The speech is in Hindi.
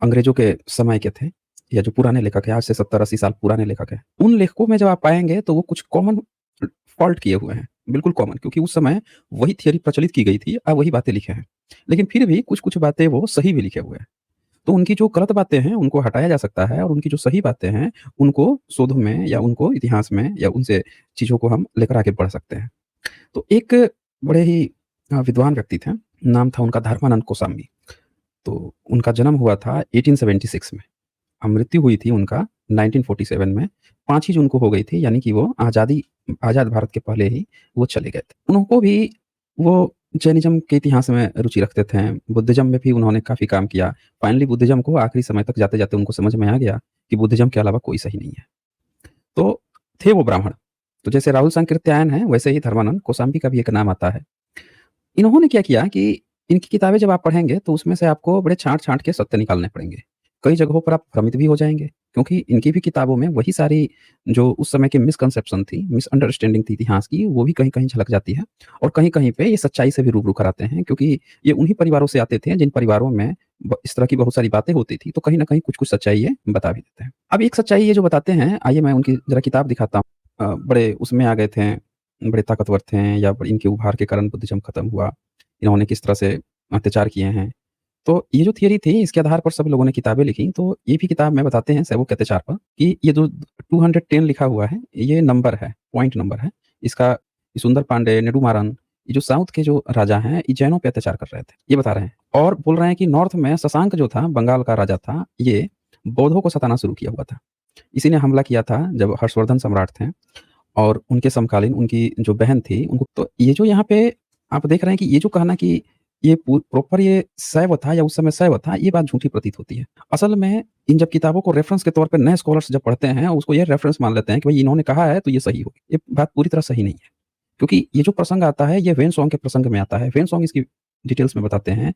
अंग्रेज़ों के समय के थे या जो पुराने लेखक हैं, आज से 70-80 साल पुराने लेखक हैं। उन लेखकों में जब आप पाएँगे तो वो कुछ कॉमन फ़ॉल्ट किए हुए हैं, बिल्कुल कॉमन क्योंकि उस समय वही थियरी प्रचलित की गई थी, अब वही बातें लिखे हैं। लेकिन फिर भी कुछ-कुछ बातें वो सही भी लिखे हुए हैं। तो उनकी जो गलत बातें हैं, उनको हटाया जा सकता है और उनकी जो सही बातें हैं, उनको शोधों में या उनको इतिहास में या उनसे चीज़ों को हम लेकर आगे बढ़ सकते हैं। तो एक बड़े ही विद्वान व्यक्ति थे, नाम था उनका धर्मानंद कोसाम्बी। तो उनका जन्म हुआ था 1876 में, मृत्यु हुई थी उनका 1947 में। 5 ही जून को हो गई थी, यानी कि वो आज़ाद भारत के पहले ही वो चले गए थे। उनको भी वो जैनिज़्म के इतिहास में रुचि रखते थे, बुद्धिज़्म में भी उन्होंने काफ़ी काम किया। फाइनली बुद्धिज़्म को आखिरी समय तक जाते-जाते उनको समझ में आ गया कि बुद्धिज़्म के अलावा कोई सही नहीं है। तो थे वो ब्राह्मण। तो जैसे राहुल सांकृत्यायन हैं, वैसे ही धर्मानंद कोसाम्बी का भी एक नाम आता है। इन्होंने क्या किया कि इनकी किताबें जब आप पढ़ेंगे तो उसमें से आपको बड़े छाँट-छाँट के सत्य निकालने पड़ेंगे। कई जगहों पर आप भ्रमित भी हो जाएँगे, क्योंकि इनकी भी किताबों में वही सारी जो उस समय की मिसकंसेप्शन थी, मिसअंडरस्टैंडिंग थी इतिहास की, वो भी कहीं-कहीं झलक जाती है और कहीं-कहीं पे ये सच्चाई से भी रूबरू कराते हैं, क्योंकि ये उन्हीं परिवारों से आते थे जिन परिवारों में इस तरह की बहुत सारी बातें होती थी, तो कहीं न कहीं कुछ-कुछ सच्चाई ये बता भी देते हैं। अब एक सच्चाई ये जो बताते हैं, आइए मैं उनकी ज़रा किताब दिखाता हूँ। बड़े उसमें आ गए थे, बड़े ताकतवर थे या इनके उभार के कारण बुद्धिज़्म खत्म हुआ। इन्होंने किस तरह से अत्याचार किए हैं। तो ये जो थियरी थी इसके आधार पर सब लोगों ने किताबें लिखी, तो ये भी किताब में बताते हैं सैवो के अत्याचार पर कि ये जो 210 लिखा हुआ है, ये नंबर है, पॉइंट नंबर है। इसका सुंदर पांडे, नेडुमारन, ये जो साउथ के जो राजा हैं, ये जैनों पे अत्याचार कर रहे थे, ये बता रहे हैं। और बोल रहे हैं कि नॉर्थ में शशांक जो था, बंगाल का राजा था, ये बौद्धों को सताना शुरू किया हुआ था। इसी ने हमला किया था जब हर्षवर्धन सम्राट थे और उनके समकालीन उनकी जो बहन थी, उनको तो ये जो यहाँ पे आप देख रहे हैं कि ये जो कहना कि ये प्रॉपर ये शैव था या उस समय शैव था, ये बात झूठी प्रतीत होती है। असल में इन जब किताबों को रेफ़रेंस के तौर पे नए स्कॉलर्स जब पढ़ते हैं, उसको ये रेफ़रेंस मान लेते हैं कि भई इन्होंने कहा है तो ये सही होगी। ये बात पूरी तरह सही नहीं है। क्योंकि ये जो प्रसंग आता है, ये वेन सॉन्ग के प्रसंग में आता है। वेन सॉन्ग इसकी डिटेल्स में बताते हैं